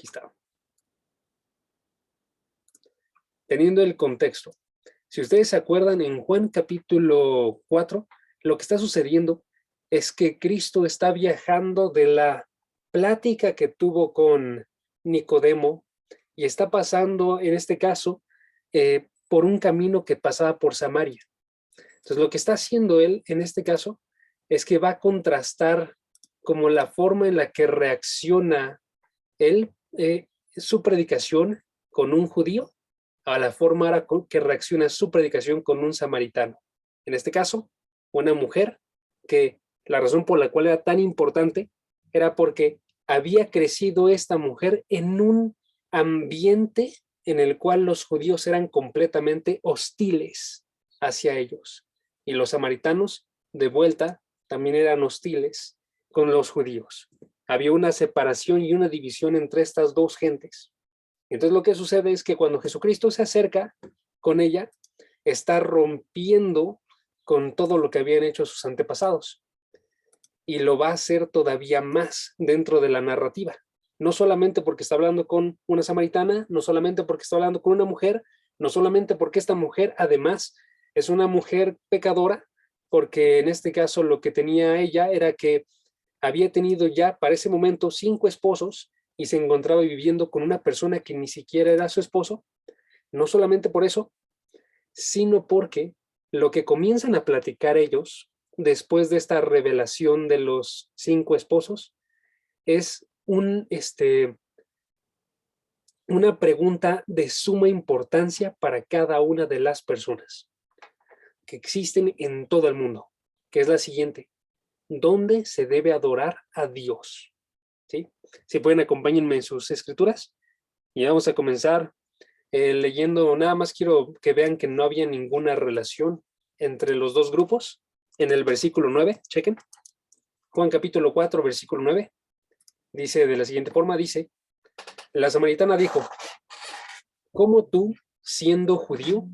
Aquí está. Teniendo el contexto. Si ustedes se acuerdan, en Juan capítulo 4, lo que está sucediendo es que Cristo está viajando de la plática que tuvo con Nicodemo y está pasando, en este caso, por un camino que pasaba por Samaria. Entonces, lo que está haciendo él, en este caso, es que va a contrastar como la forma en la que reacciona él, su predicación con un judío, a la forma que reacciona su predicación con un samaritano. En este caso, una mujer que la razón por la cual era tan importante era porque había crecido esta mujer en un ambiente en el cual los judíos eran completamente hostiles hacia ellos. Y los samaritanos, de vuelta, también eran hostiles con los judíos. Había una separación y una división entre estas dos gentes. Entonces lo que sucede es que cuando Jesucristo se acerca con ella, está rompiendo con todo lo que habían hecho sus antepasados. Y lo va a hacer todavía más dentro de la narrativa. No solamente porque está hablando con una samaritana, no solamente porque está hablando con una mujer, no solamente porque esta mujer además es una mujer pecadora, porque en este caso lo que tenía ella era que había tenido ya para ese momento 5 esposos y se encontraba viviendo con una persona que ni siquiera era su esposo. No solamente por eso, sino porque lo que comienzan a platicar ellos después de esta revelación de los 5 esposos es una pregunta de suma importancia para cada una de las personas que existen en todo el mundo, que es la siguiente: ¿dónde se debe adorar a Dios? ¿Sí? Si pueden, acompáñenme en sus escrituras y vamos a comenzar leyendo. Nada más quiero que vean que no había ninguna relación entre los dos grupos. En el versículo 9, chequen, Juan capítulo 4, versículo 9, dice de la siguiente forma, dice: la samaritana dijo, ¿cómo tú, siendo judío,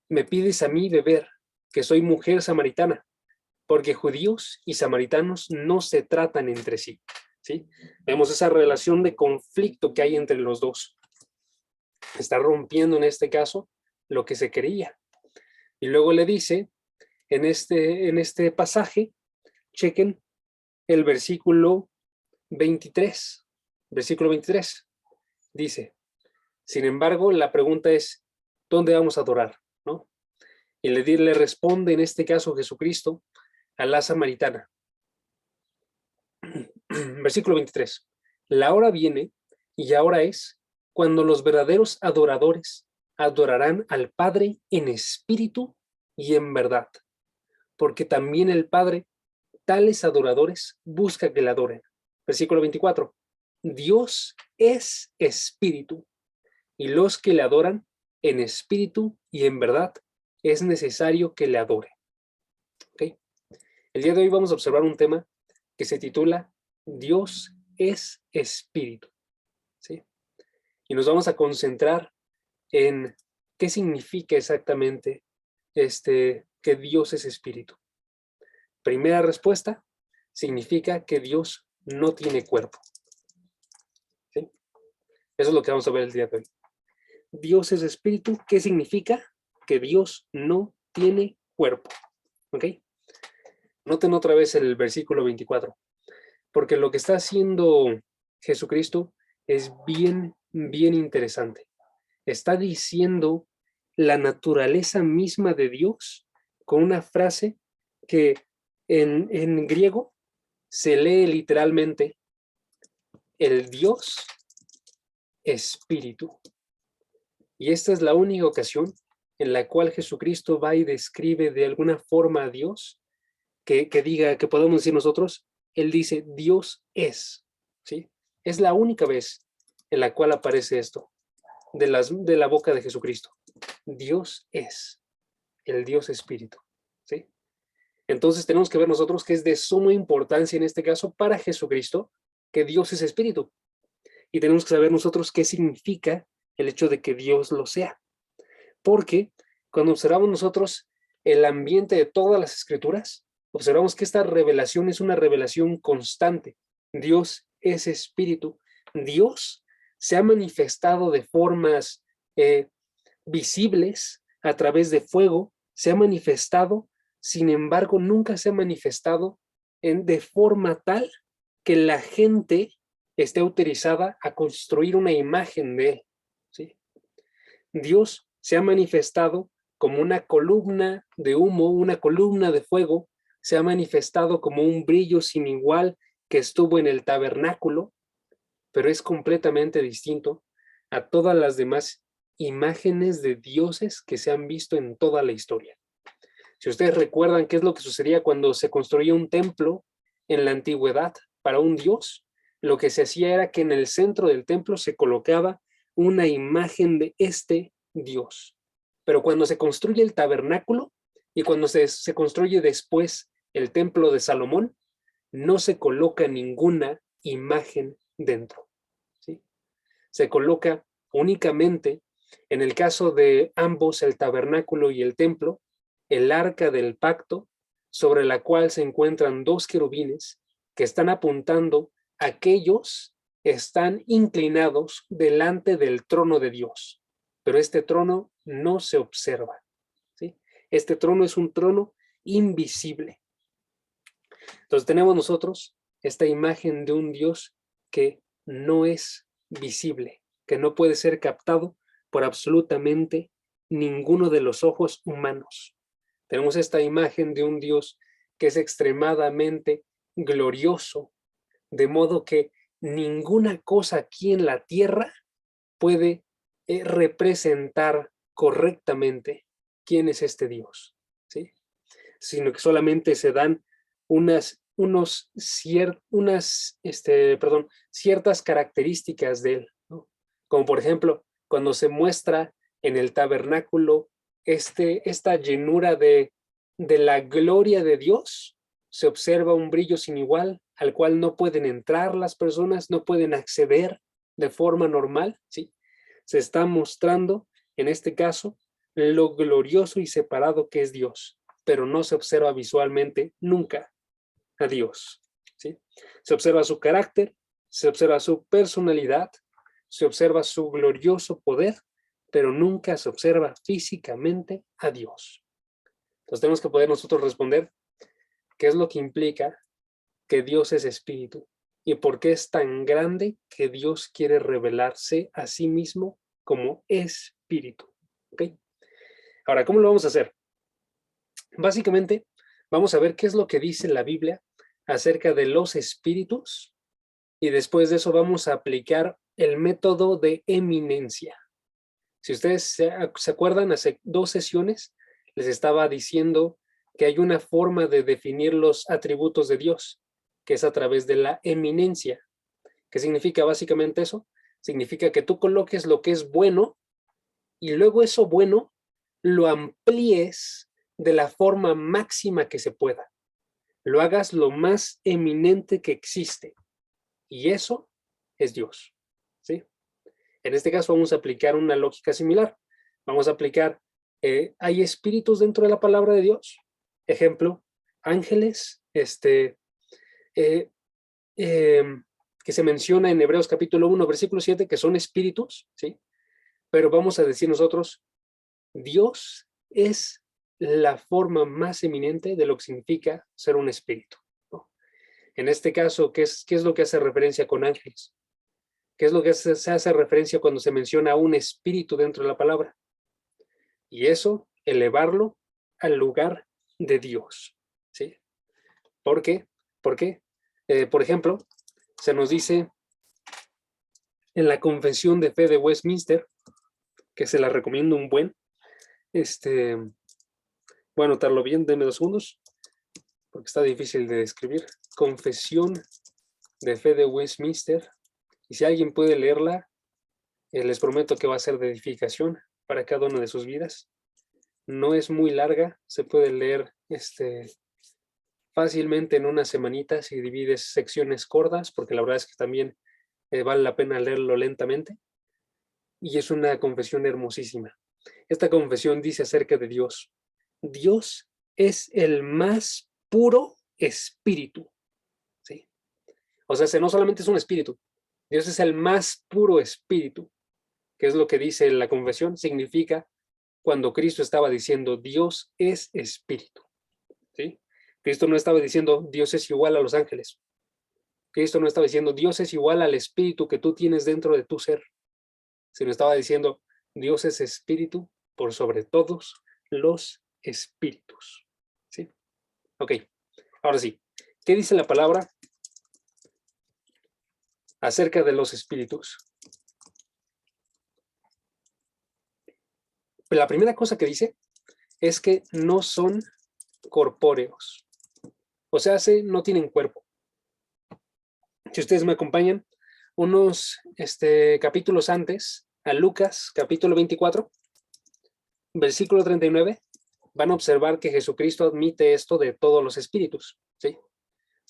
me pides a mí beber, que soy mujer samaritana? Porque judíos y samaritanos no se tratan entre sí. ¿Sí? Vemos esa relación de conflicto que hay entre los dos. Está rompiendo en este caso lo que se quería. Y luego le dice, en este pasaje, chequen el versículo 23. Versículo 23 dice: sin embargo, la pregunta es, ¿dónde vamos a adorar? ¿No? Y le responde en este caso Jesucristo a la samaritana. Versículo 23. La hora viene, y ahora es, cuando los verdaderos adoradores adorarán al Padre en espíritu y en verdad, porque también el Padre, tales adoradores, busca que le adoren. Versículo 24. Dios es espíritu, y los que le adoran en espíritu y en verdad es necesario que le adoren. ¿Okay? El día de hoy vamos a observar un tema que se titula Dios es espíritu. ¿Sí? Y nos vamos a concentrar en qué significa exactamente que Dios es espíritu. Primera respuesta, significa que Dios no tiene cuerpo. ¿Sí? Eso es lo que vamos a ver el día de hoy. Dios es espíritu, ¿qué significa? Que Dios no tiene cuerpo. ¿Ok? Noten otra vez el versículo 24, porque lo que está haciendo Jesucristo es bien, bien interesante. Está diciendo la naturaleza misma de Dios con una frase que en griego se lee literalmente: el Dios espíritu. Y esta es la única ocasión en la cual Jesucristo va y describe de alguna forma a Dios, que diga, que podemos decir nosotros, Él dice, Dios es, ¿sí? Es la única vez en la cual aparece esto, de la boca de Jesucristo. Dios es, el Dios Espíritu, ¿sí? Entonces tenemos que ver nosotros que es de suma importancia en este caso para Jesucristo que Dios es Espíritu. Y tenemos que saber nosotros qué significa el hecho de que Dios lo sea. Porque cuando observamos nosotros el ambiente de todas las escrituras, observamos que esta revelación es una revelación constante. Dios es espíritu. Dios se ha manifestado de formas visibles a través de fuego, se ha manifestado, sin embargo, nunca se ha manifestado de forma tal que la gente esté autorizada a construir una imagen de él, ¿sí? Dios se ha manifestado como una columna de humo, una columna de fuego, se ha manifestado como un brillo sin igual que estuvo en el tabernáculo, pero es completamente distinto a todas las demás imágenes de dioses que se han visto en toda la historia. Si ustedes recuerdan qué es lo que sucedía cuando se construía un templo en la antigüedad para un dios, lo que se hacía era que en el centro del templo se colocaba una imagen de este dios. Pero cuando se construye el tabernáculo y cuando se construye después el templo de Salomón, no se coloca ninguna imagen dentro, ¿sí? Se coloca únicamente, en el caso de ambos, el tabernáculo y el templo, el arca del pacto, sobre la cual se encuentran dos querubines que están apuntando a aquellos que están inclinados delante del trono de Dios. Pero este trono no se observa, ¿sí? Este trono es un trono invisible. Entonces tenemos nosotros esta imagen de un Dios que no es visible, que no puede ser captado por absolutamente ninguno de los ojos humanos. Tenemos esta imagen de un Dios que es extremadamente glorioso, de modo que ninguna cosa aquí en la tierra puede representar correctamente quién es este Dios, ¿sí? Sino que solamente se dan ciertas características de él, ¿no? Como por ejemplo, cuando se muestra en el tabernáculo esta llenura de la gloria de Dios, se observa un brillo sin igual al cual no pueden entrar las personas, no pueden acceder de forma normal, ¿sí? Se está mostrando, en este caso, lo glorioso y separado que es Dios, pero no se observa visualmente nunca a Dios, ¿sí? Se observa su carácter, se observa su personalidad, se observa su glorioso poder, pero nunca se observa físicamente a Dios. Entonces tenemos que poder nosotros responder qué es lo que implica que Dios es espíritu y por qué es tan grande que Dios quiere revelarse a sí mismo como espíritu, ¿ok? Ahora, ¿cómo lo vamos a hacer? Básicamente, vamos a ver qué es lo que dice la Biblia acerca de los espíritus y después de eso vamos a aplicar el método de eminencia. Si ustedes se acuerdan, hace 2 sesiones les estaba diciendo que hay una forma de definir los atributos de Dios, que es a través de la eminencia. ¿Qué significa básicamente eso? Significa que tú coloques lo que es bueno y luego eso bueno lo amplíes de la forma máxima que se pueda. Lo hagas lo más eminente que existe. Y eso es Dios, ¿sí? En este caso vamos a aplicar una lógica similar. Vamos a aplicar, ¿hay espíritus dentro de la palabra de Dios? Ejemplo, ángeles, que se menciona en Hebreos capítulo 1, versículo 7, que son espíritus, ¿sí? Pero vamos a decir nosotros, Dios es la forma más eminente de lo que significa ser un espíritu, ¿no? En este caso, ¿qué es lo que hace referencia con ángeles? ¿Qué es lo que se hace referencia cuando se menciona a un espíritu dentro de la palabra? Y eso, elevarlo al lugar de Dios, ¿sí? ¿Por qué? ¿Por qué? Por ejemplo, se nos dice en la Confesión de Fe de Westminster, que se la recomiendo un buen, voy a anotarlo bien, denme 2 segundos, porque está difícil de describir. Confesión de Fe de Westminster, y si alguien puede leerla, les prometo que va a ser de edificación para cada una de sus vidas. No es muy larga, se puede leer fácilmente en una semanita si divides secciones cortas, porque la verdad es que también vale la pena leerlo lentamente. Y es una confesión hermosísima. Esta confesión dice acerca de Dios. Dios es el más puro espíritu, ¿sí? O sea, no solamente es un espíritu, Dios es el más puro espíritu, que es lo que dice la confesión, significa cuando Cristo estaba diciendo Dios es espíritu. ¿Sí? Cristo no estaba diciendo Dios es igual a los ángeles. Cristo no estaba diciendo Dios es igual al espíritu que tú tienes dentro de tu ser, sino estaba diciendo Dios es espíritu por sobre todos los espíritus. ¿Sí? Ok, ahora sí. ¿Qué dice la palabra acerca de los espíritus? La primera cosa que dice es que no son corpóreos. O sea, no tienen cuerpo. Si ustedes me acompañan unos capítulos antes, a Lucas, capítulo 24, versículo 39, van a observar que Jesucristo admite esto de todos los espíritus, ¿sí?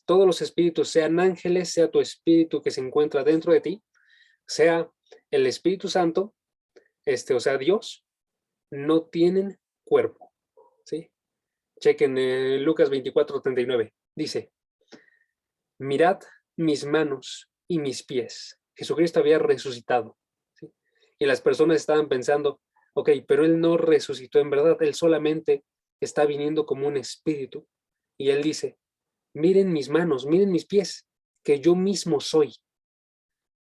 Todos los espíritus, sean ángeles, sea tu espíritu que se encuentra dentro de ti, sea el Espíritu Santo, o sea, Dios, no tienen cuerpo, ¿sí? Chequen Lucas 24, 39. Dice, mirad mis manos y mis pies. Jesucristo había resucitado, ¿sí? Y las personas estaban pensando, ok, pero Él no resucitó en verdad, Él solamente está viniendo como un espíritu. Y Él dice, miren mis manos, miren mis pies, que yo mismo soy.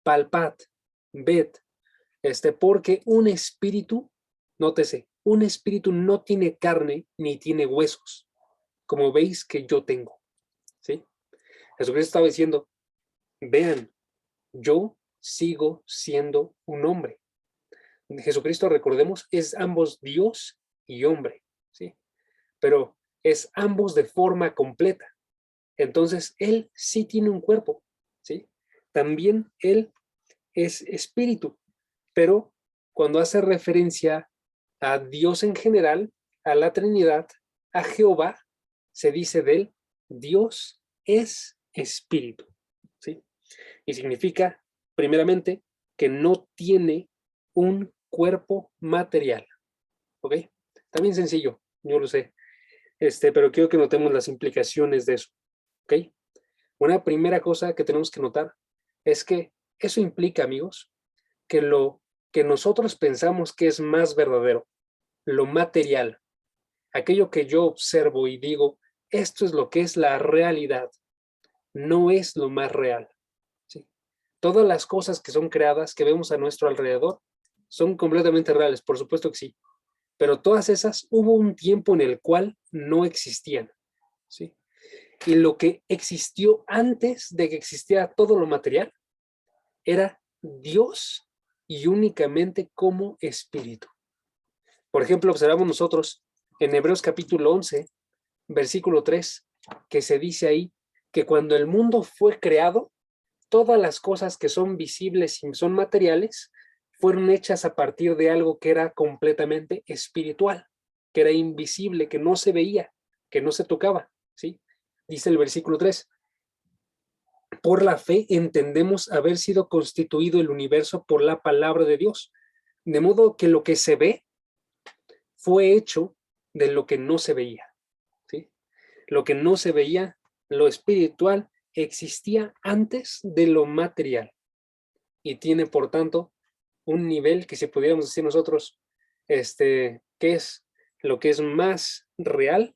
Palpad, ved, porque un espíritu, nótese, un espíritu no tiene carne ni tiene huesos, como veis que yo tengo, ¿sí? Jesucristo estaba diciendo, vean, yo sigo siendo un hombre. Jesucristo, recordemos, es ambos Dios y hombre, ¿sí? Pero es ambos de forma completa. Entonces, Él sí tiene un cuerpo, ¿sí? También Él es espíritu, pero cuando hace referencia a Dios en general, a la Trinidad, a Jehová, se dice de Él, Dios es espíritu, ¿sí? Y significa, primeramente, que no tiene un cuerpo material, ¿ok? Está bien sencillo, yo lo sé, pero quiero que notemos las implicaciones de eso, ¿ok? Una primera cosa que tenemos que notar es que eso implica, amigos, que lo que nosotros pensamos que es más verdadero, lo material, aquello que yo observo y digo, esto es lo que es la realidad, no es lo más real, ¿sí? Todas las cosas que son creadas, que vemos a nuestro alrededor, son completamente reales, por supuesto que sí, pero todas esas hubo un tiempo en el cual no existían, ¿sí? Y lo que existió antes de que existiera todo lo material era Dios y únicamente como espíritu. Por ejemplo, observamos nosotros en Hebreos capítulo 11, versículo 3, que se dice ahí que cuando el mundo fue creado, todas las cosas que son visibles y son materiales fueron hechas a partir de algo que era completamente espiritual, que era invisible, que no se veía, que no se tocaba, ¿sí? Dice el versículo 3, por la fe entendemos haber sido constituido el universo por la palabra de Dios, de modo que lo que se ve fue hecho de lo que no se veía, ¿sí? Lo que no se veía, lo espiritual, existía antes de lo material y tiene, por tanto, un nivel que, si pudiéramos decir nosotros, que es lo que es más real,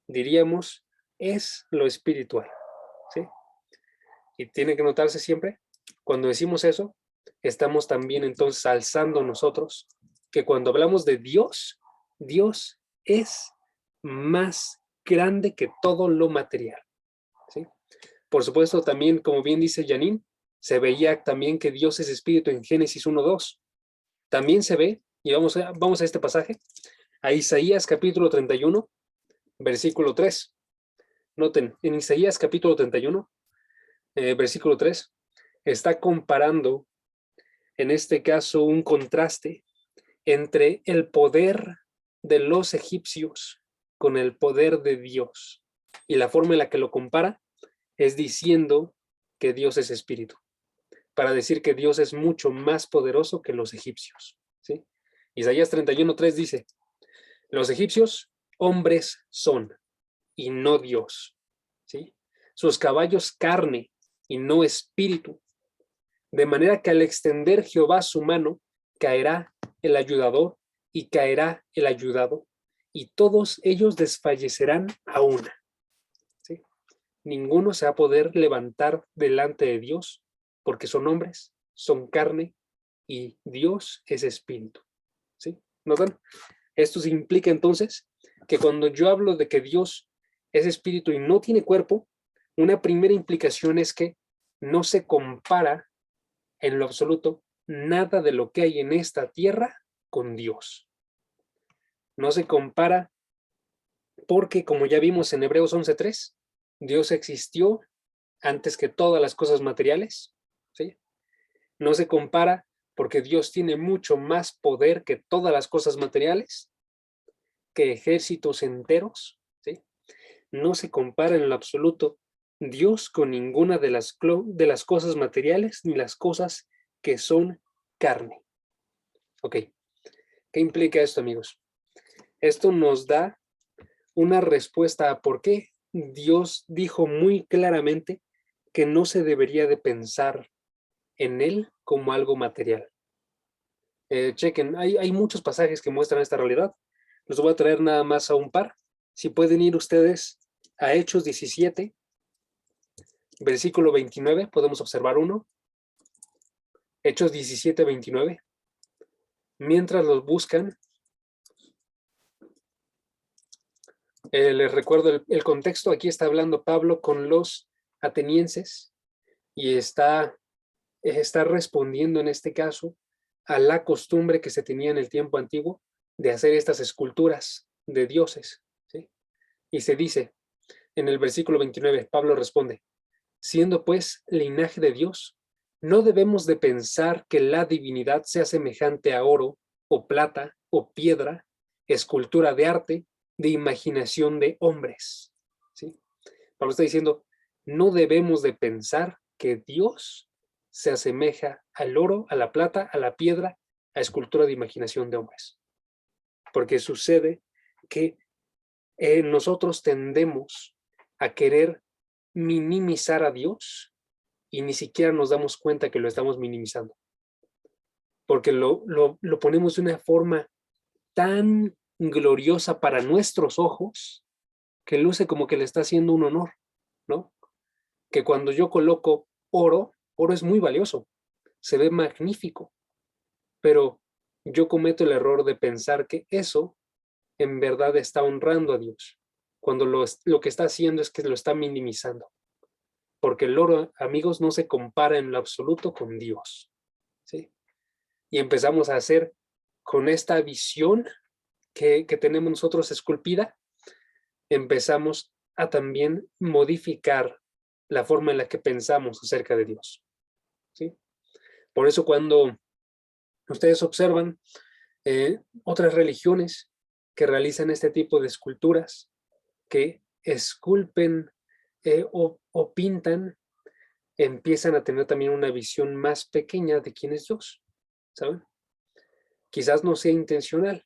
diríamos, es lo espiritual, ¿sí? Y tiene que notarse siempre, cuando decimos eso, estamos también entonces alzando nosotros que cuando hablamos de Dios, Dios es más grande que todo lo material, ¿sí? Por supuesto, también, como bien dice Janine, se veía también que Dios es espíritu en Génesis 1:2. También se ve, y vamos a este pasaje, a Isaías capítulo 31, versículo 3. Noten, en Isaías capítulo 31, versículo 3, está comparando, en este caso, un contraste entre el poder de los egipcios con el poder de Dios. Y la forma en la que lo compara es diciendo que Dios es espíritu, para decir que Dios es mucho más poderoso que los egipcios, ¿sí? Isaías 31:3 dice, los egipcios hombres son y no Dios, ¿sí? Sus caballos carne y no espíritu. De manera que al extender Jehová su mano, caerá el ayudador y caerá el ayudado, y todos ellos desfallecerán a una. ¿Sí? Ninguno se va a poder levantar delante de Dios, porque son hombres, son carne, y Dios es espíritu. ¿Sí? ¿Notan? Esto implica entonces que cuando yo hablo de que Dios es espíritu y no tiene cuerpo, una primera implicación es que no se compara en lo absoluto nada de lo que hay en esta tierra con Dios. No se compara porque, como ya vimos en Hebreos 11:3, Dios existió antes que todas las cosas materiales. ¿Sí? No se compara porque Dios tiene mucho más poder que todas las cosas materiales, que ejércitos enteros. ¿Sí? No se compara en lo absoluto Dios con ninguna de las cosas materiales ni las cosas que son carne. Ok, ¿qué implica esto, amigos? Esto nos da una respuesta a por qué Dios dijo muy claramente que no se debería de pensar en Él como algo material. Chequen, hay muchos pasajes que muestran esta realidad. Los voy a traer nada más a un par. Si pueden ir ustedes a Hechos 17, versículo 29, podemos observar uno. Hechos 17, 29. Mientras los buscan, les recuerdo el contexto. Aquí está hablando Pablo con los atenienses y está respondiendo en este caso a la costumbre que se tenía en el tiempo antiguo de hacer estas esculturas de dioses. ¿Sí? Y se dice en el versículo 29, Pablo responde: siendo pues linaje de Dios, no debemos de pensar que la divinidad sea semejante a oro o plata o piedra, escultura de arte, de imaginación de hombres. ¿Sí? Pablo está diciendo, no debemos de pensar que Dios se asemeja al oro, a la plata, a la piedra, a escultura de imaginación de hombres. Porque sucede que nosotros tendemos a querer minimizar a Dios y ni siquiera nos damos cuenta que lo estamos minimizando. Porque lo ponemos de una forma tan gloriosa para nuestros ojos que luce como que le está haciendo un honor, ¿no? Que cuando yo coloco oro es muy valioso, se ve magnífico, pero yo cometo el error de pensar que eso en verdad está honrando a Dios, cuando lo que está haciendo es que lo está minimizando, porque el oro, amigos, no se compara en lo absoluto con Dios, ¿sí? Y empezamos a hacer con esta visión que tenemos nosotros esculpida, empezamos a también modificar la forma en la que pensamos acerca de Dios, ¿sí? Por eso cuando ustedes observan otras religiones que realizan este tipo de esculturas, que esculpen o pintan, empiezan a tener también una visión más pequeña de quién es Dios, ¿saben? Quizás no sea intencional,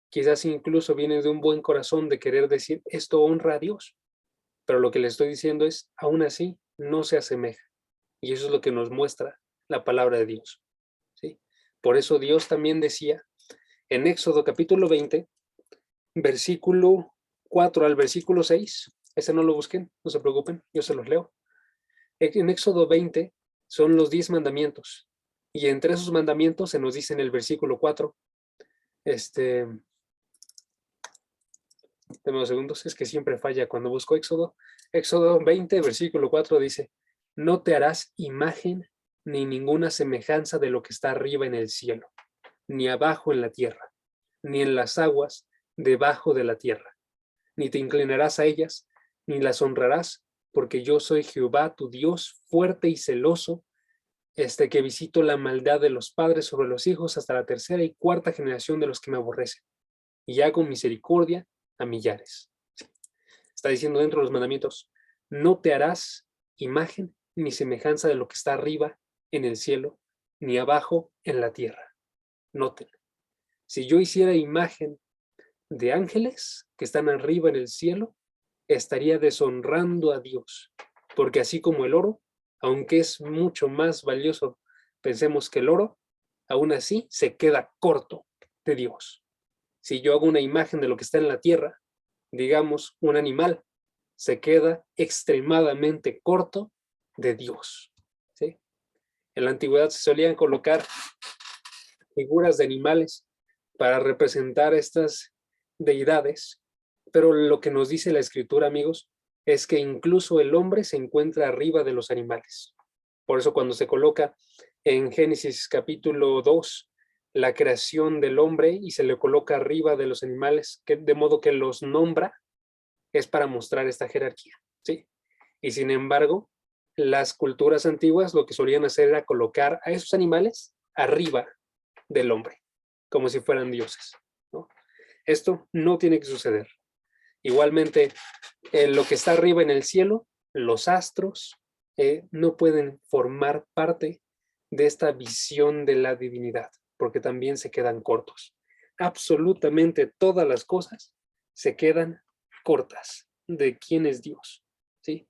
quizás incluso viene de un buen corazón de querer decir, esto honra a Dios, pero lo que le estoy diciendo es, aún así, no se asemeja. Y eso es lo que nos muestra la palabra de Dios, ¿sí? Por eso Dios también decía en Éxodo capítulo 20, versículo 4 al versículo 6, ese no lo busquen, no se preocupen, yo se los leo. En Éxodo 20 son los 10 mandamientos, y entre esos mandamientos se nos dice en el versículo 4, deme unos segundos, es que siempre falla cuando busco Éxodo. Éxodo 20, versículo 4 dice, no te harás imagen ni ninguna semejanza de lo que está arriba en el cielo, ni abajo en la tierra, ni en las aguas debajo de la tierra, ni te inclinarás a ellas, ni las honrarás, porque yo soy Jehová tu Dios, fuerte y celoso, que visito la maldad de los padres sobre los hijos hasta la tercera y cuarta generación de los que me aborrecen, y hago misericordia a millares. Está diciendo dentro de los mandamientos, no te harás imagen ni semejanza de lo que está arriba en el cielo, ni abajo en la tierra. Noten, si yo hiciera imagen de ángeles que están arriba en el cielo, estaría deshonrando a Dios, porque así como el oro, aunque es mucho más valioso Pensemos que el oro, aún así, se queda corto de Dios. Si yo hago una imagen de lo que está en la tierra, digamos un animal, se queda extremadamente corto de Dios. ¿Sí? En la antigüedad se solían colocar figuras de animales para representar estas deidades, pero lo que nos dice la Escritura, amigos, es que incluso el hombre se encuentra arriba de los animales. Por eso cuando se coloca en Génesis capítulo 2 la creación del hombre y se le coloca arriba de los animales, de modo que los nombra, es para mostrar esta jerarquía, ¿sí? Y sin embargo, las culturas antiguas lo que solían hacer era colocar a esos animales arriba del hombre, como si fueran dioses, ¿no? Esto no tiene que suceder. Igualmente, lo que está arriba en el cielo, los astros, no pueden formar parte de esta visión de la divinidad, porque también se quedan cortos. Absolutamente todas las cosas se quedan cortas de quién es Dios, ¿sí?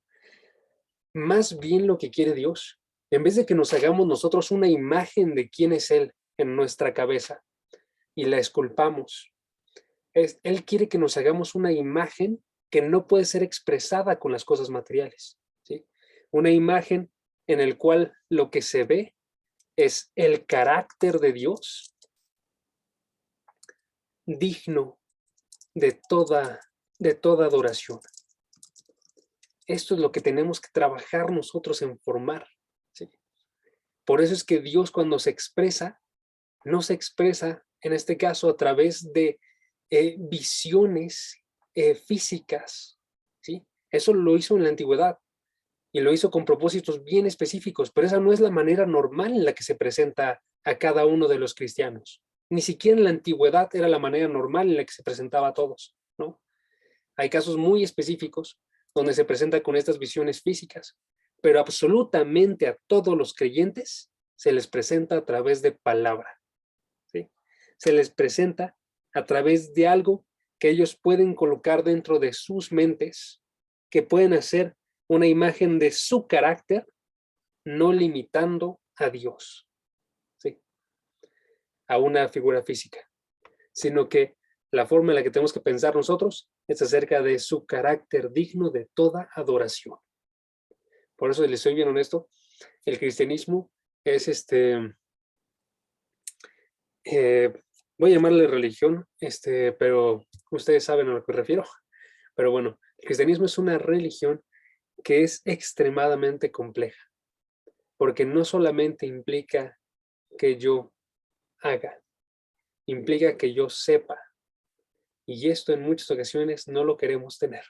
Más bien lo que quiere Dios, en vez de que nos hagamos nosotros una imagen de quién es Él en nuestra cabeza y la esculpamos, Él quiere que nos hagamos una imagen que no puede ser expresada con las cosas materiales, ¿sí? Una imagen en el cual lo que se ve es el carácter de Dios digno de toda adoración. Esto es lo que tenemos que trabajar nosotros en formar, ¿sí? Por eso es que Dios cuando se expresa, no se expresa en este caso a través de visiones físicas, ¿sí? Eso lo hizo en la antigüedad y lo hizo con propósitos bien específicos, pero esa no es la manera normal en la que se presenta a cada uno de los cristianos. Ni siquiera en la antigüedad era la manera normal en la que se presentaba a todos, ¿no? Hay casos muy específicos donde se presenta con estas visiones físicas, pero absolutamente a todos los creyentes se les presenta a través de palabra, ¿sí? Se les presenta a través de algo que ellos pueden colocar dentro de sus mentes, que pueden hacer una imagen de su carácter, no limitando a Dios, ¿sí? A una figura física, sino que la forma en la que tenemos que pensar nosotros es acerca de su carácter digno de toda adoración. Por eso les soy bien honesto, el cristianismo es voy a llamarle religión, pero ustedes saben a lo que me refiero. Pero bueno, el cristianismo es una religión que es extremadamente compleja, porque no solamente implica que yo haga, implica que yo sepa. Y esto en muchas ocasiones no lo queremos tener.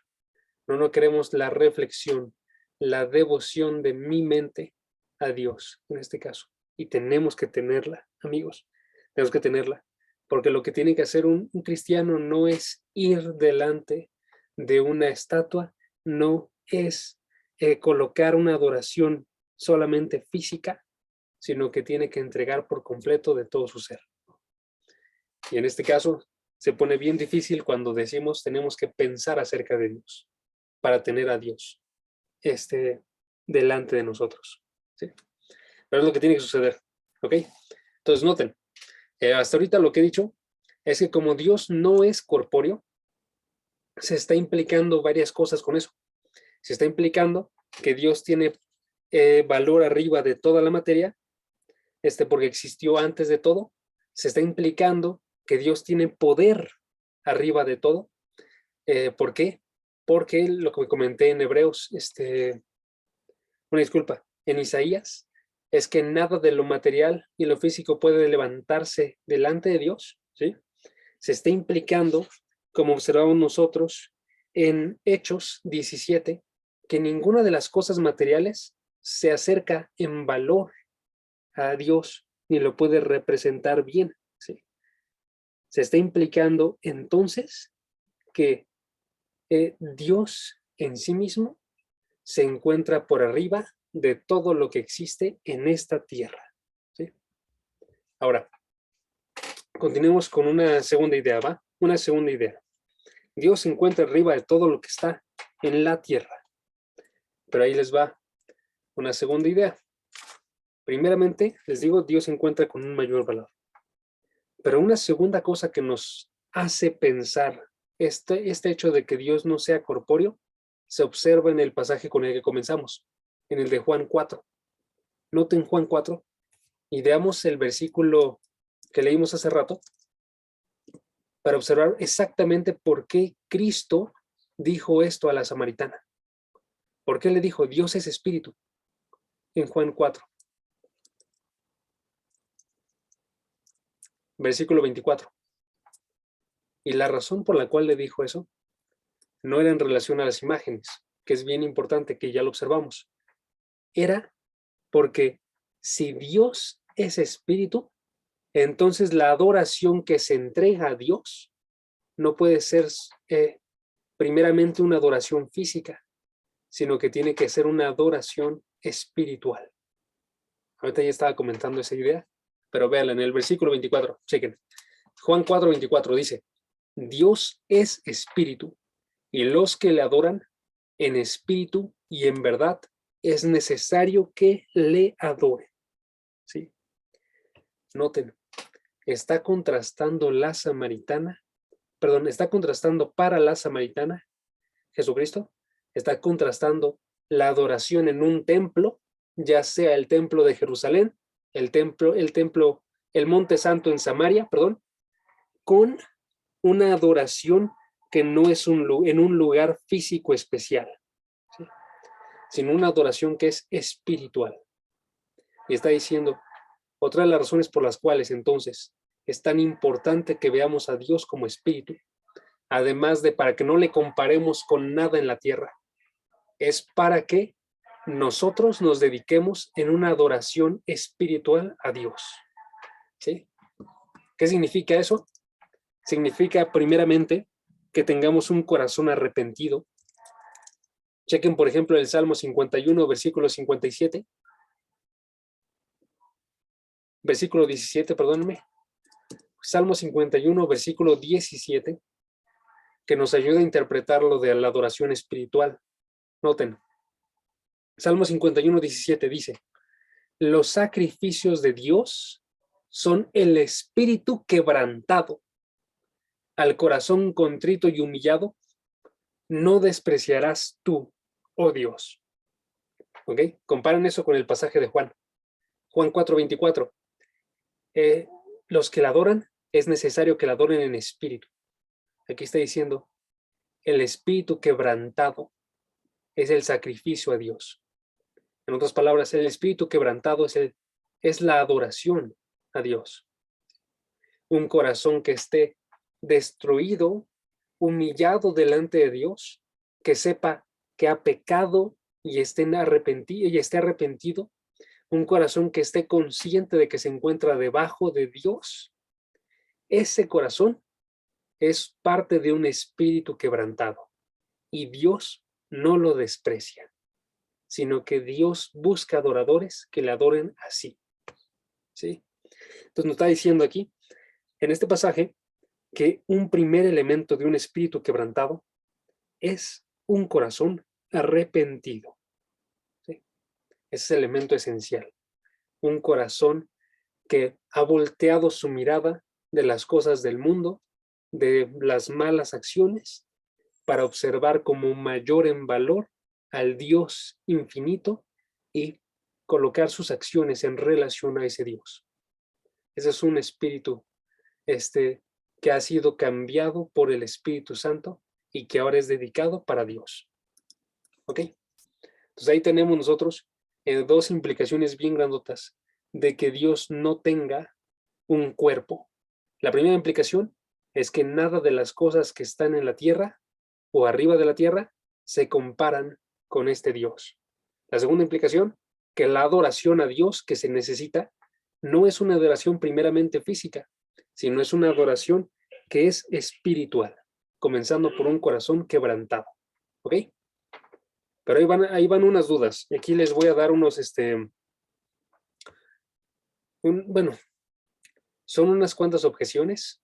No queremos la reflexión, la devoción de mi mente a Dios, en este caso. Y tenemos que tenerla, amigos. Tenemos que tenerla. Porque lo que tiene que hacer un cristiano no es ir delante de una estatua, no es colocar una adoración solamente física, sino que tiene que entregar por completo de todo su ser. Y en este caso se pone bien difícil cuando decimos tenemos que pensar acerca de Dios para tener a Dios delante de nosotros, ¿sí? Pero es lo que tiene que suceder, ¿ok? Entonces noten, hasta ahorita lo que he dicho es que como Dios no es corpóreo, se está implicando varias cosas con eso. Se está implicando que Dios tiene valor arriba de toda la materia, porque existió antes de todo. Se está implicando que Dios tiene poder arriba de todo. ¿Por qué? Porque lo que comenté en Hebreos, una disculpa, en Isaías, es que nada de lo material y lo físico puede levantarse delante de Dios, ¿sí? Se está implicando, como observamos nosotros en Hechos 17, que ninguna de las cosas materiales se acerca en valor a Dios ni lo puede representar bien, ¿sí? Se está implicando entonces que Dios en sí mismo se encuentra por arriba de todo lo que existe en esta tierra, ¿sí? Ahora, continuemos con una segunda idea, ¿va? Una segunda idea. Dios se encuentra arriba de todo lo que está en la tierra. Pero ahí les va una segunda idea. Primeramente, les digo, Dios se encuentra con un mayor valor. Pero una segunda cosa que nos hace pensar este hecho de que Dios no sea corpóreo, se observa en el pasaje con el que comenzamos, en el de Juan 4. Noten Juan 4 y veamos el versículo que leímos hace rato para observar exactamente por qué Cristo dijo esto a la samaritana. ¿Por qué le dijo Dios es espíritu? En Juan 4, versículo 24. Y la razón por la cual le dijo eso no era en relación a las imágenes, que es bien importante, que ya lo observamos. Era porque si Dios es espíritu, entonces la adoración que se entrega a Dios no puede ser primeramente una adoración física, sino que tiene que ser una adoración espiritual. Ahorita ya estaba comentando esa idea, pero véanla en el versículo 24, chequen. Juan 4, 24 dice, Dios es espíritu, y los que le adoran en espíritu y en verdad es necesario que le adoren. ¿Sí? Noten, está contrastando la samaritana, perdón, está contrastando para la samaritana Jesucristo, está contrastando la adoración en un templo, ya sea el templo de Jerusalén, el monte santo en Samaria, perdón, con una adoración que no es en un lugar físico especial, ¿sí? Sino una adoración que es espiritual. Y está diciendo, otra de las razones por las cuales entonces es tan importante que veamos a Dios como espíritu, además de para que no le comparemos con nada en la tierra, es para que nosotros nos dediquemos en una adoración espiritual a Dios. ¿Sí? ¿Qué significa eso? Significa primeramente que tengamos un corazón arrepentido. Chequen, por ejemplo, el Salmo 51, versículo 57. Versículo 17, perdónenme. Salmo 51, versículo 17, que nos ayuda a interpretar lo de la adoración espiritual. Noten, Salmo 51, 17 dice, los sacrificios de Dios son el espíritu quebrantado. Al corazón contrito y humillado, no despreciarás tú, oh Dios. ¿Ok? Comparen eso con el pasaje de Juan. Juan 4:24. Los que la adoran, es necesario que la adoren en espíritu. Aquí está diciendo, el espíritu quebrantado es el sacrificio a Dios. En otras palabras, el espíritu quebrantado es la adoración a Dios. Un corazón que esté destruido, humillado delante de Dios, que sepa que ha pecado y esté arrepentido, un corazón que esté consciente de que se encuentra debajo de Dios, ese corazón es parte de un espíritu quebrantado y Dios no lo desprecia, sino que Dios busca adoradores que le adoren así. ¿Sí? Entonces nos está diciendo aquí, en este pasaje, que un primer elemento de un espíritu quebrantado es un corazón arrepentido. ¿Sí? Ese es el elemento esencial. Un corazón que ha volteado su mirada de las cosas del mundo, de las malas acciones, para observar como mayor en valor al Dios infinito y colocar sus acciones en relación a ese Dios. Ese es un espíritu que ha sido cambiado por el Espíritu Santo y que ahora es dedicado para Dios. ¿Ok? Entonces ahí tenemos nosotros dos implicaciones bien grandotas de que Dios no tenga un cuerpo. La primera implicación es que nada de las cosas que están en la tierra o arriba de la tierra se comparan con este Dios. La segunda implicación, que la adoración a Dios que se necesita no es una adoración primeramente física, sino es una adoración que es espiritual, comenzando por un corazón quebrantado. ¿Ok? Pero ahí van unas dudas. Y aquí les voy a dar unos, bueno, son unas cuantas objeciones,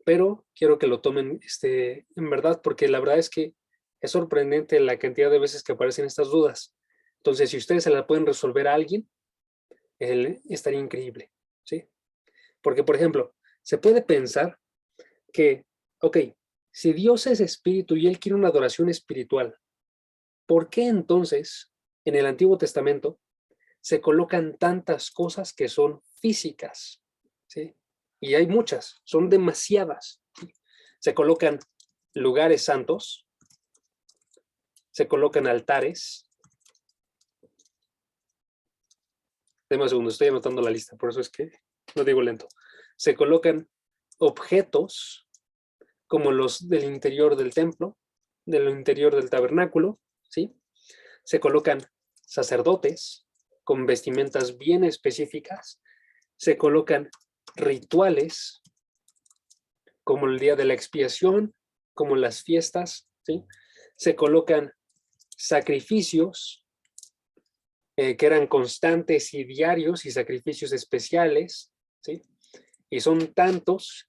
pero quiero que lo tomen en verdad, porque la verdad es que es sorprendente la cantidad de veces que aparecen estas dudas. Entonces, si ustedes se la pueden resolver a alguien, estaría increíble, ¿sí? Porque, por ejemplo, se puede pensar que, ok, si Dios es espíritu y Él quiere una adoración espiritual, ¿por qué entonces en el Antiguo Testamento se colocan tantas cosas que son físicas? ¿Sí? Y hay muchas, son demasiadas. ¿Sí? Se colocan lugares santos, se colocan altares. Deme un segundo, estoy anotando la lista, por eso es que no digo lento. Se colocan objetos como los del interior del templo, del interior del tabernáculo, ¿sí? Se colocan sacerdotes con vestimentas bien específicas, se colocan rituales como el día de la expiación, como las fiestas, ¿sí? Se colocan sacrificios que eran constantes y diarios y sacrificios especiales, ¿sí? Y son tantos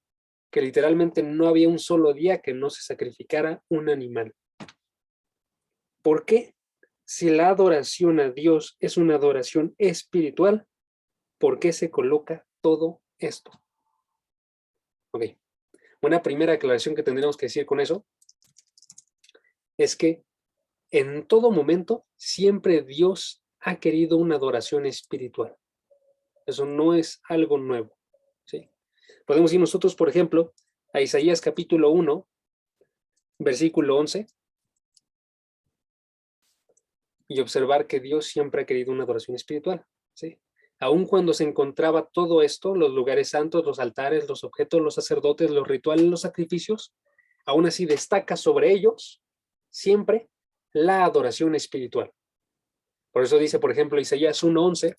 que literalmente no había un solo día que no se sacrificara un animal. ¿Por qué? Si la adoración a Dios es una adoración espiritual, ¿por qué se coloca todo esto? Ok. Una primera aclaración que tendríamos que decir con eso es que en todo momento siempre Dios ha querido una adoración espiritual. Eso no es algo nuevo, ¿sí? Podemos ir nosotros, por ejemplo, a Isaías capítulo 1, versículo 11, y observar que Dios siempre ha querido una adoración espiritual, ¿sí? Aun cuando se encontraba todo esto, los lugares santos, los altares, los objetos, los sacerdotes, los rituales, los sacrificios, aún así destaca sobre ellos siempre la adoración espiritual. Por eso dice, por ejemplo, Isaías 1:11,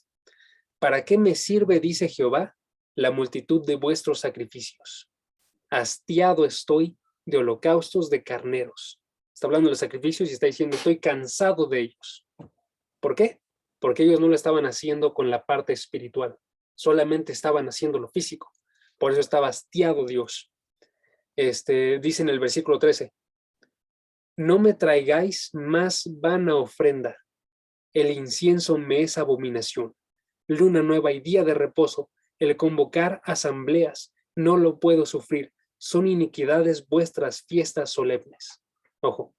¿para qué me sirve, dice Jehová, la multitud de vuestros sacrificios? Hastiado estoy de holocaustos de carneros. Está hablando de los sacrificios y está diciendo, estoy cansado de ellos. ¿Por qué? Porque ellos no lo estaban haciendo con la parte espiritual, solamente estaban haciendo lo físico. Por eso estaba hastiado Dios. Dice en el versículo 13, no me traigáis más vana ofrenda, el incienso me es abominación. Luna nueva y día de reposo, el convocar asambleas, no lo puedo sufrir, son iniquidades vuestras fiestas solemnes. Ojo,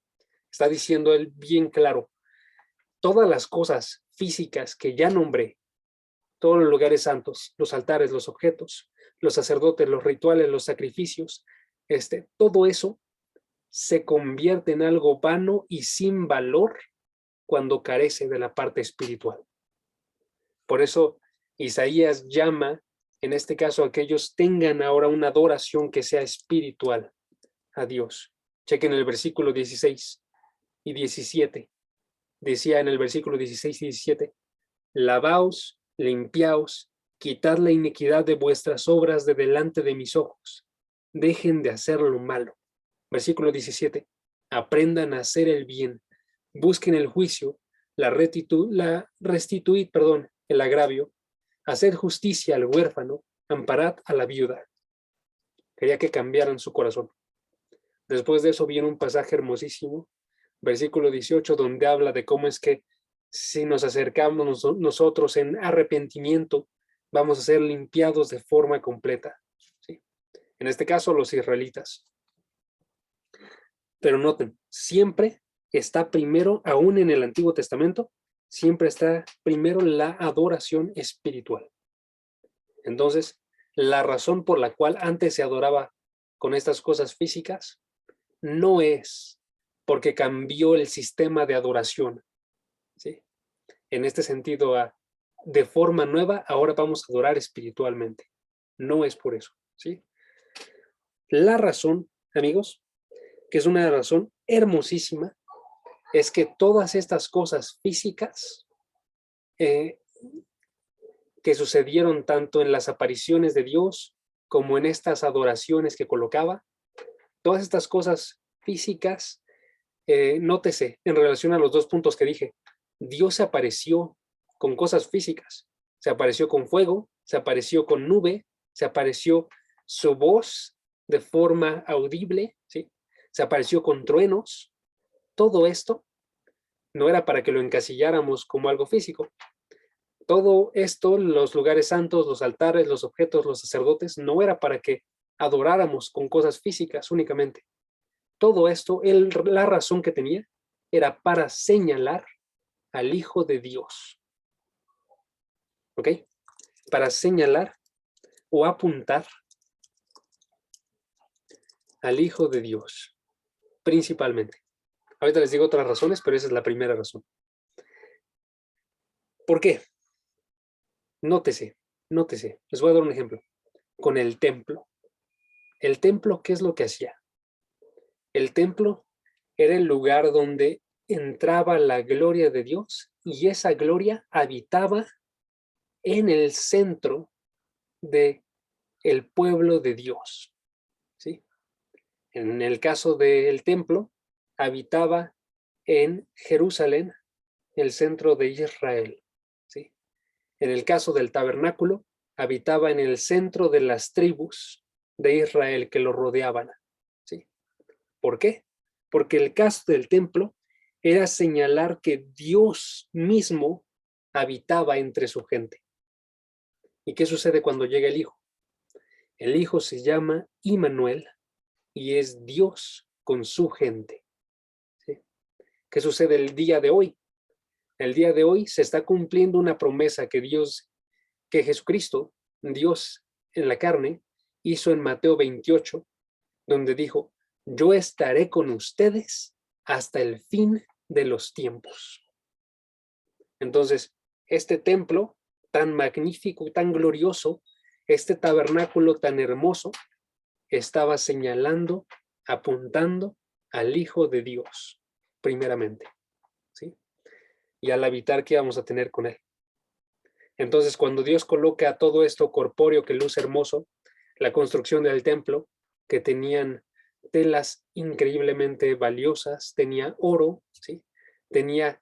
está diciendo él bien claro, todas las cosas físicas que ya nombré, todos los lugares santos, los altares, los objetos, los sacerdotes, los rituales, los sacrificios, todo eso se convierte en algo vano y sin valor cuando carece de la parte espiritual. Por eso Isaías llama, en este caso, a que ellos tengan ahora una adoración que sea espiritual a Dios. Chequen el versículo 16 y 17. Decía en el versículo 16 y 17, lavaos, limpiaos, quitad la iniquidad de vuestras obras de delante de mis ojos. Dejen de hacer lo malo. Versículo 17, aprendan a hacer el bien, busquen el juicio, restituid, el agravio, haced justicia al huérfano, amparad a la viuda. Quería que cambiaran su corazón. Después de eso viene un pasaje hermosísimo, versículo 18, donde habla de cómo es que si nos acercamos nosotros en arrepentimiento, vamos a ser limpiados de forma completa. ¿Sí? En este caso, los israelitas. Pero noten, siempre está primero, aún en el Antiguo Testamento, siempre está primero la adoración espiritual. Entonces, la razón por la cual antes se adoraba con estas cosas físicas no es porque cambió el sistema de adoración, ¿sí? En este sentido, de forma nueva, ahora vamos a adorar espiritualmente. No es por eso, ¿sí? La razón, amigos, que es una razón hermosísima, es que todas estas cosas físicas que sucedieron tanto en las apariciones de Dios como en estas adoraciones que colocaba, todas estas cosas físicas, nótese en relación a los dos puntos que dije, Dios se apareció con cosas físicas, se apareció con fuego, se apareció con nube, se apareció su voz de forma audible, ¿sí? Se apareció con truenos. Todo esto no era para que lo encasilláramos como algo físico, Todo esto, los lugares santos, los altares, los objetos, los sacerdotes, no era para que adoráramos con cosas físicas únicamente. Todo esto, la razón que tenía era para señalar al Hijo de Dios. ¿Ok? Para señalar o apuntar al Hijo de Dios, principalmente. Ahorita les digo otras razones, pero esa es la primera razón. ¿Por qué? Nótese. Les voy a dar un ejemplo. Con el templo. El templo, ¿qué es lo que hacía? El templo era el lugar donde entraba la gloria de Dios y esa gloria habitaba en el centro de el pueblo de Dios. ¿Sí? En el caso del templo, habitaba en Jerusalén, el centro de Israel. ¿Sí? En el caso del tabernáculo, habitaba en el centro de las tribus de Israel que lo rodeaban. ¿Sí? ¿Por qué? Porque el caso del templo era señalar que Dios mismo habitaba entre su gente. ¿Y qué sucede cuando llega el Hijo? El Hijo se llama Immanuel y es Dios con su gente. ¿Sí? ¿Qué sucede el día de hoy? El día de hoy se está cumpliendo una promesa que Jesucristo, Dios en la carne, hizo en Mateo 28, donde dijo, yo estaré con ustedes hasta el fin de los tiempos. Entonces, este templo tan magnífico y tan glorioso, este tabernáculo tan hermoso, estaba señalando, apuntando al Hijo de Dios, primeramente, ¿sí? Y al habitar que íbamos a tener con Él. Entonces, cuando Dios coloca todo esto corpóreo que luce hermoso, la construcción del templo, que tenían telas increíblemente valiosas, tenía oro, ¿sí? Tenía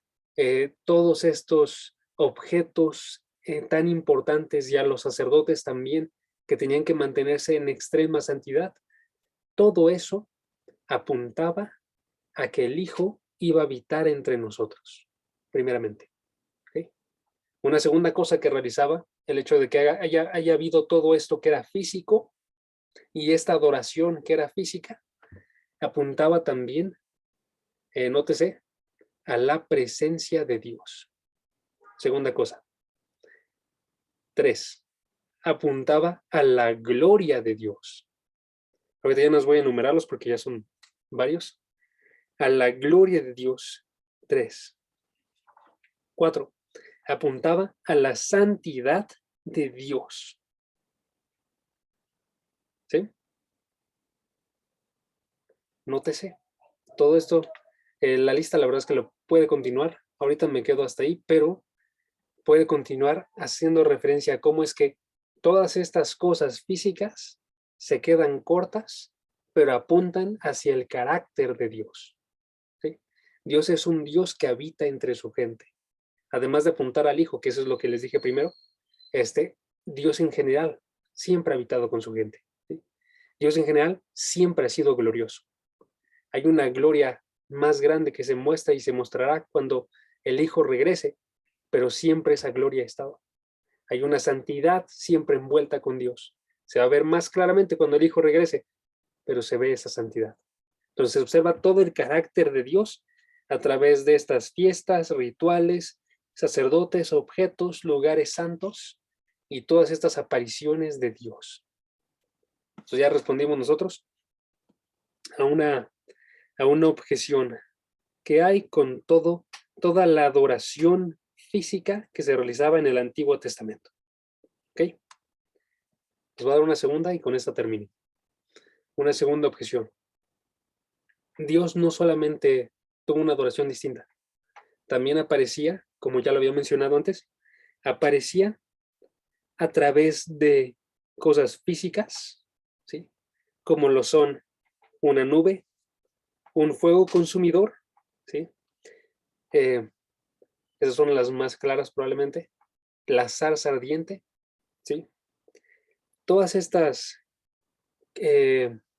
todos estos objetos tan importantes, y a los sacerdotes también, que tenían que mantenerse en extrema santidad. Todo eso apuntaba a que el Hijo iba a habitar entre nosotros, primeramente. ¿Okay? Una segunda cosa que realizaba, el hecho de que haya habido todo esto que era físico y esta adoración que era física, apuntaba también, nótese, a la presencia de Dios. Segunda cosa. 3. Apuntaba a la gloria de Dios. Ahorita ya no os voy a enumerarlos porque ya son varios. A la gloria de Dios. 3. 4. Apuntaba a la santidad de Dios. ¿Sí? Nótese. Todo esto, la lista la verdad es que lo puede continuar. Ahorita me quedo hasta ahí, pero puede continuar haciendo referencia a cómo es que todas estas cosas físicas se quedan cortas, pero apuntan hacia el carácter de Dios. ¿Sí? Dios es un Dios que habita entre su gente. Además de apuntar al Hijo, que eso es lo que les dije primero, Dios en general siempre ha habitado con su gente. ¿Sí? Dios en general siempre ha sido glorioso. Hay una gloria más grande que se muestra y se mostrará cuando el Hijo regrese, pero siempre esa gloria ha estado. Hay una santidad siempre envuelta con Dios. Se va a ver más claramente cuando el Hijo regrese, pero se ve esa santidad. Entonces se observa todo el carácter de Dios a través de estas fiestas, rituales, sacerdotes, objetos, lugares santos y todas estas apariciones de Dios. Entonces ya respondimos nosotros a una objeción que hay con toda la adoración física que se realizaba en el Antiguo Testamento. ¿Ok? Les voy a dar una segunda y con esta termino. Una segunda objeción. Dios no solamente tuvo una adoración distinta, también aparecía, como ya lo había mencionado antes, aparecía a través de cosas físicas, ¿sí? Como lo son una nube, un fuego consumidor, ¿sí? Esas son las más claras probablemente. La zarza ardiente, ¿sí? Todas estas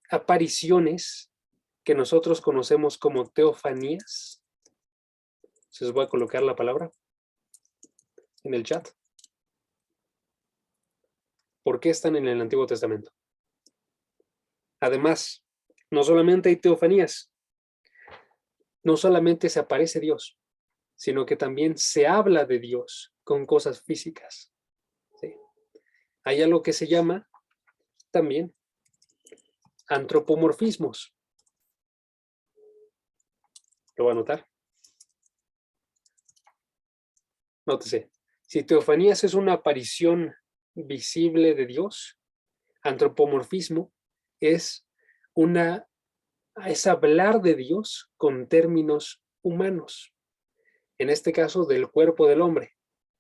apariciones que nosotros conocemos como teofanías, les voy a colocar la palabra en el chat. ¿Por qué están en el Antiguo Testamento? Además, no solamente hay teofanías, no solamente se aparece Dios, sino que también se habla de Dios con cosas físicas. ¿Sí? Hay algo que se llama también antropomorfismos. Lo voy a anotar. Nótese, si teofanías es una aparición visible de Dios, antropomorfismo es hablar de Dios con términos humanos. En este caso, del cuerpo del hombre.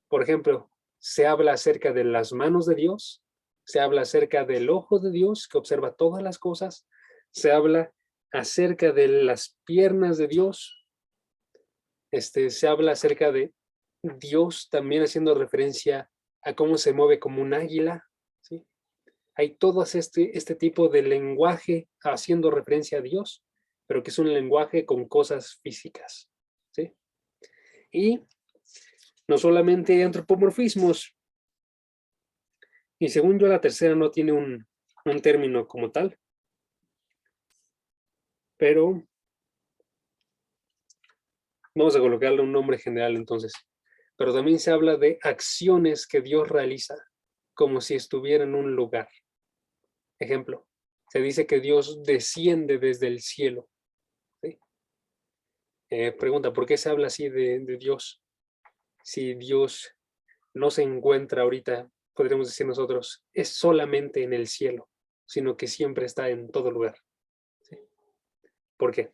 Por ejemplo, se habla acerca de las manos de Dios, se habla acerca del ojo de Dios que observa todas las cosas, se habla acerca de las piernas de Dios, se habla acerca de Dios también haciendo referencia a cómo se mueve como un águila, ¿sí? Hay todo este tipo de lenguaje haciendo referencia a Dios, pero que es un lenguaje con cosas físicas, ¿sí? Y no solamente antropomorfismos, y según yo la tercera no tiene un término como tal, pero vamos a colocarle un nombre general entonces. Pero también se habla de acciones que Dios realiza como si estuviera en un lugar. Ejemplo, se dice que Dios desciende desde el cielo. ¿Sí? Pregunta, ¿por qué se habla así de Dios? Si Dios no se encuentra ahorita, podríamos decir nosotros, es solamente en el cielo, sino que siempre está en todo lugar. ¿Sí? ¿Por qué?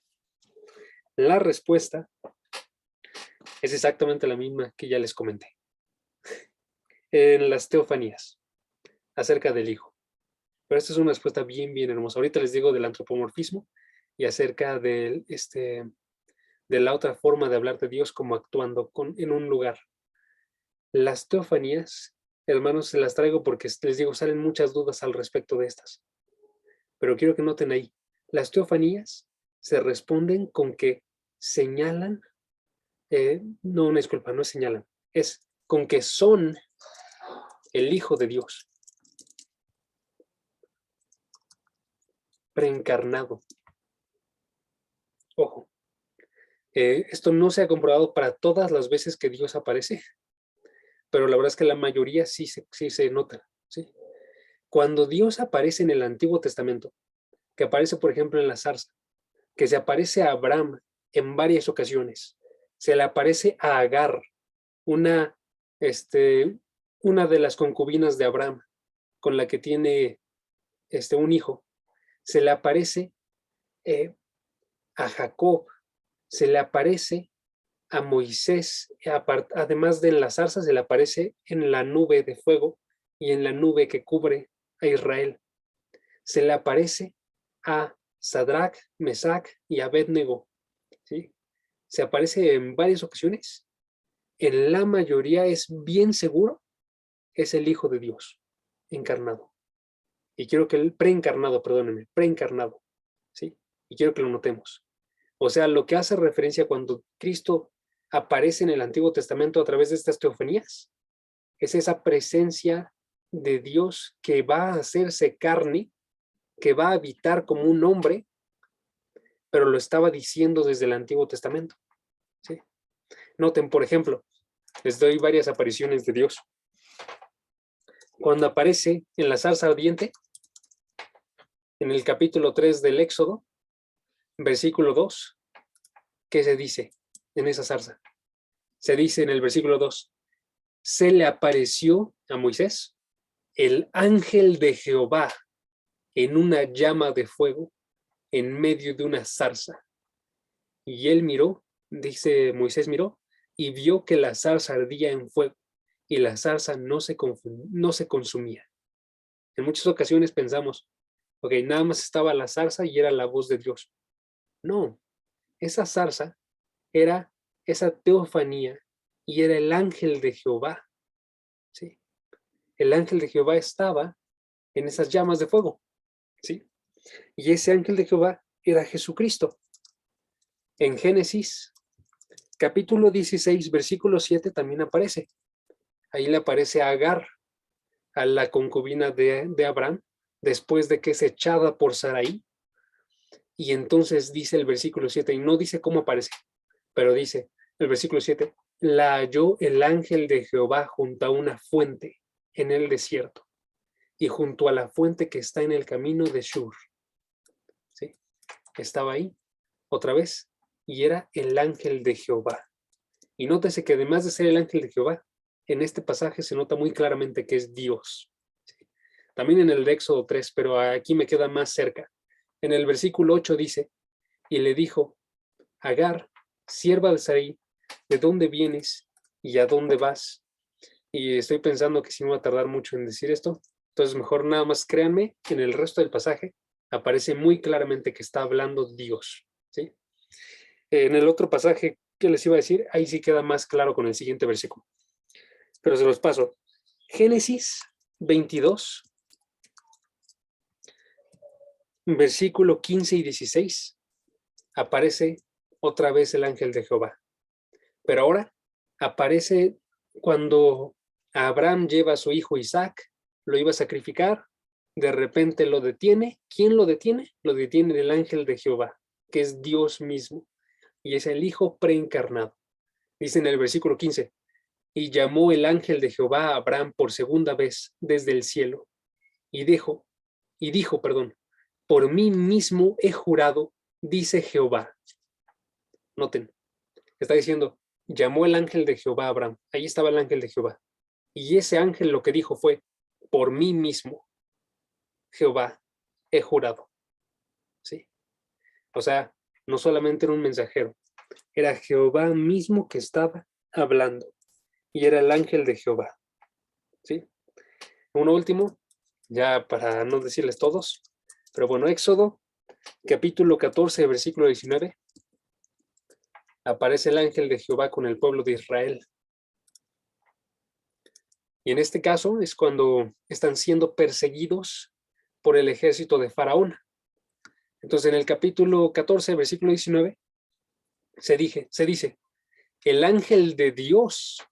La respuesta es exactamente la misma que ya les comenté en las teofanías acerca del Hijo. Pero esta es una respuesta bien, bien hermosa. Ahorita les digo del antropomorfismo y acerca de la otra forma de hablar de Dios como actuando en un lugar. Las teofanías, hermanos, se las traigo porque les digo, salen muchas dudas al respecto de estas. Pero quiero que noten ahí, las teofanías se responden con que señalan, no, una disculpa, no es señalan, es con que son el Hijo de Dios, preencarnado. Ojo, esto no se ha comprobado para todas las veces que Dios aparece, pero la verdad es que la mayoría sí se nota, ¿sí? Cuando Dios aparece en el Antiguo Testamento, que aparece, por ejemplo, en la zarza, que se aparece a Abraham en varias ocasiones, se le aparece a Agar, una de las concubinas de Abraham, con la que tiene un hijo, se le aparece a Jacob, se le aparece a Moisés, además de en la zarza, se le aparece en la nube de fuego y en la nube que cubre a Israel. Se le aparece a Sadrach, Mesach y Abednego, ¿sí? Se aparece en varias ocasiones. En la mayoría es bien seguro, es el Hijo de Dios, encarnado. Y quiero que preencarnado, ¿sí? Y quiero que lo notemos. O sea, lo que hace referencia cuando Cristo aparece en el Antiguo Testamento a través de estas teofanías, es esa presencia de Dios que va a hacerse carne, que va a habitar como un hombre, pero lo estaba diciendo desde el Antiguo Testamento. ¿Sí? Noten, por ejemplo, les doy varias apariciones de Dios. Cuando aparece en la zarza ardiente, en el capítulo 3 del Éxodo, versículo 2, ¿qué se dice en esa zarza? Se dice en el versículo 2, se le apareció a Moisés el ángel de Jehová en una llama de fuego en medio de una zarza. Y él miró, dice Moisés miró, y vio que la zarza ardía en fuego y la zarza no se consumía. En muchas ocasiones pensamos, ok, nada más estaba la zarza y era la voz de Dios. No, esa zarza era esa teofanía y era el ángel de Jehová. ¿Sí? El ángel de Jehová estaba en esas llamas de fuego. ¿Sí? Y ese ángel de Jehová era Jesucristo. En Génesis, capítulo 16, versículo 7 también aparece. Ahí le aparece a Agar a la concubina de Abraham, después de que es echada por Sarai. Y entonces dice el versículo 7, y no dice cómo aparece, pero dice el versículo 7, la halló el ángel de Jehová junto a una fuente en el desierto y junto a la fuente que está en el camino de Shur. ¿Sí? Estaba ahí otra vez y era el ángel de Jehová. Y nótese que además de ser el ángel de Jehová, en este pasaje se nota muy claramente que es Dios. ¿Sí? También en el de Éxodo 3, pero aquí me queda más cerca. En el versículo 8 dice, y le dijo, Agar, sierva de Sarai, ¿de dónde vienes y a dónde vas? Y estoy pensando que sí me va a tardar mucho en decir esto, entonces mejor nada más créanme, en el resto del pasaje aparece muy claramente que está hablando Dios. ¿Sí? En el otro pasaje que les iba a decir, ahí sí queda más claro con el siguiente versículo. Pero se los paso. Génesis 22, versículo 15 y 16, aparece otra vez el ángel de Jehová. Pero ahora aparece cuando Abraham lleva a su hijo Isaac, lo iba a sacrificar, de repente lo detiene. ¿Quién lo detiene? Lo detiene el ángel de Jehová, que es Dios mismo, y es el hijo preencarnado. Dice en el versículo 15, y llamó el ángel de Jehová a Abraham por segunda vez desde el cielo, y dijo, por mí mismo he jurado, dice Jehová. Noten, está diciendo, llamó el ángel de Jehová a Abraham. Ahí estaba el ángel de Jehová. Y ese ángel lo que dijo fue, por mí mismo, Jehová, he jurado. ¿Sí? O sea, no solamente era un mensajero, era Jehová mismo que estaba hablando. Y era el ángel de Jehová. ¿Sí? Uno último, ya para no decirles todos, pero bueno, Éxodo, capítulo 14, versículo 19, aparece el ángel de Jehová con el pueblo de Israel. Y en este caso es cuando están siendo perseguidos por el ejército de Faraón. Entonces en el capítulo 14, versículo 19, se dice, el ángel de Dios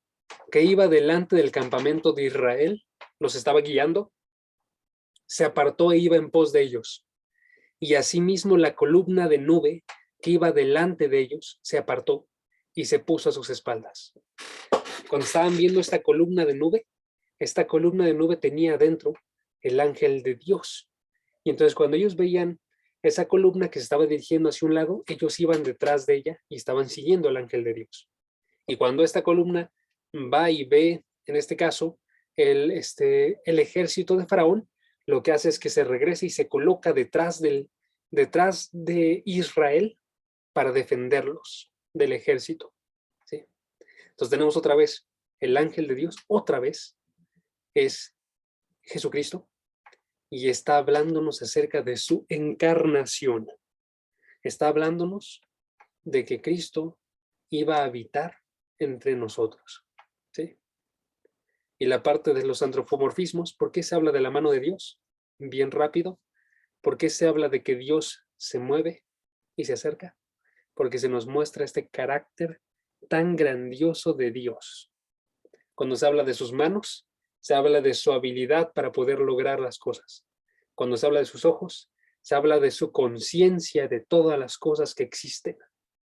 que iba delante del campamento de Israel, los estaba guiando, se apartó e iba en pos de ellos. Y asimismo la columna de nube que iba delante de ellos se apartó y se puso a sus espaldas. Cuando estaban viendo esta columna de nube tenía adentro el ángel de Dios. Y entonces cuando ellos veían esa columna que se estaba dirigiendo hacia un lado, ellos iban detrás de ella y estaban siguiendo al ángel de Dios. Y cuando esta columna va y ve, en este caso, el ejército de Faraón, lo que hace es que se regresa y se coloca detrás de Israel para defenderlos del ejército. ¿Sí? Entonces tenemos otra vez el ángel de Dios, otra vez es Jesucristo, y está hablándonos acerca de su encarnación. Está hablándonos de que Cristo iba a habitar entre nosotros. ¿Sí? Y la parte de los antropomorfismos, ¿por qué se habla de la mano de Dios? Bien rápido. ¿Por qué se habla de que Dios se mueve y se acerca? Porque se nos muestra este carácter tan grandioso de Dios. Cuando se habla de sus manos, se habla de su habilidad para poder lograr las cosas. Cuando se habla de sus ojos, se habla de su conciencia de todas las cosas que existen.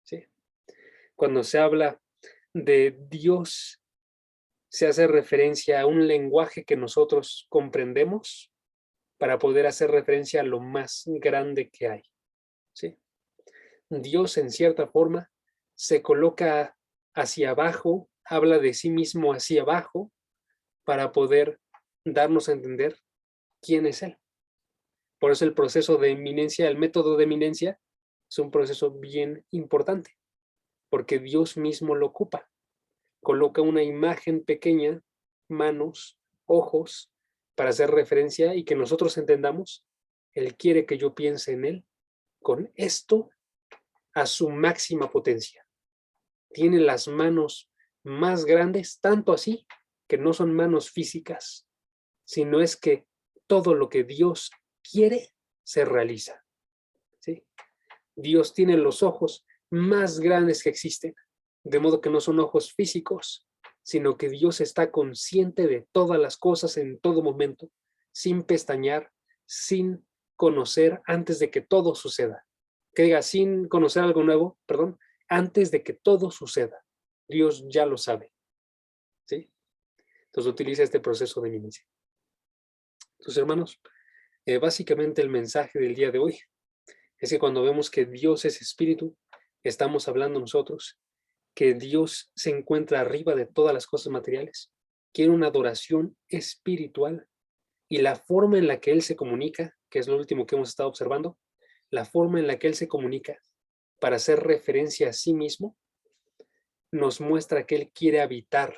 ¿Sí? Cuando se habla de Dios, se hace referencia a un lenguaje que nosotros comprendemos para poder hacer referencia a lo más grande que hay. ¿Sí? Dios, en cierta forma, se coloca hacia abajo, habla de sí mismo hacia abajo, para poder darnos a entender quién es Él. Por eso el proceso de eminencia, el método de eminencia, es un proceso bien importante, porque Dios mismo lo ocupa. Coloca una imagen pequeña, manos, ojos, para hacer referencia y que nosotros entendamos, Él quiere que yo piense en Él con esto a su máxima potencia. Tiene las manos más grandes, tanto así que no son manos físicas, sino es que todo lo que Dios quiere se realiza. ¿Sí? Dios tiene los ojos más grandes que existen, de modo que no son ojos físicos, sino que Dios está consciente de todas las cosas en todo momento, sin pestañear, sin conocer antes de que todo suceda. Que diga, sin conocer algo nuevo, perdón, antes de que todo suceda. Dios ya lo sabe. ¿Sí? Entonces utiliza este proceso de inminencia. Entonces, hermanos, básicamente el mensaje del día de hoy es que cuando vemos que Dios es espíritu, estamos hablando nosotros que Dios se encuentra arriba de todas las cosas materiales, quiere una adoración espiritual, y la forma en la que Él se comunica, que es lo último que hemos estado observando, la forma en la que Él se comunica para hacer referencia a sí mismo, nos muestra que Él quiere habitar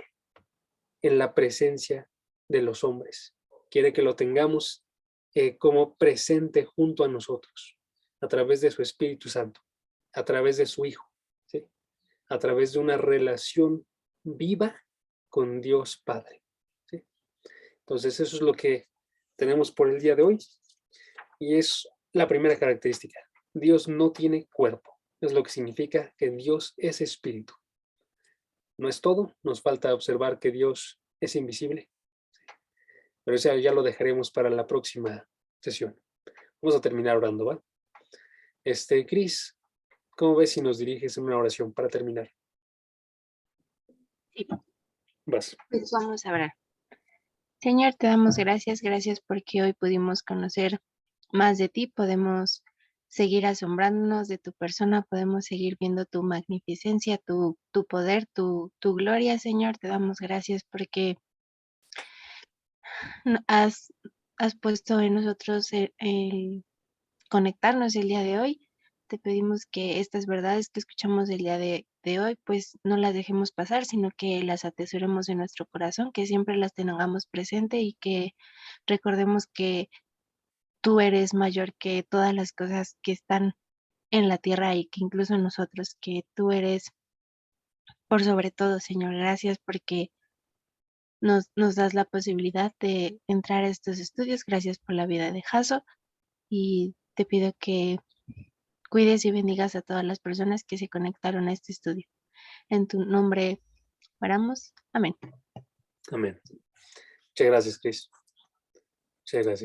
en la presencia de los hombres. Quiere que lo tengamos como presente junto a nosotros, a través de su Espíritu Santo, a través de su Hijo, ¿sí? A través de una relación viva con Dios Padre, ¿sí? Entonces eso es lo que tenemos por el día de hoy, y es la primera característica. Dios no tiene cuerpo, es lo que significa que Dios es espíritu. No es todo, nos falta observar que Dios es invisible, pero eso ya lo dejaremos para la próxima sesión. Vamos a terminar orando, ¿va? Cris, ¿cómo ves si nos diriges en una oración para terminar? Sí, Vas. pues vamos a orar. Señor, te damos gracias, gracias porque hoy pudimos conocer más de ti, podemos seguir asombrándonos de tu persona, podemos seguir viendo tu magnificencia, tu poder, tu gloria, Señor. Te damos gracias porque has, has puesto en nosotros el conectarnos el día de hoy. Te pedimos que estas verdades que escuchamos el día de hoy, pues no las dejemos pasar, sino que las atesoremos en nuestro corazón, que siempre las tengamos presente y que recordemos que tú eres mayor que todas las cosas que están en la tierra y que incluso nosotros, que tú eres por sobre todo, Señor. Gracias porque nos das la posibilidad de entrar a estos estudios. Gracias por la vida de Jaso y te pido que cuides y bendigas a todas las personas que se conectaron a este estudio. En tu nombre oramos. Amén. Amén. Muchas gracias, Cris. Muchas gracias.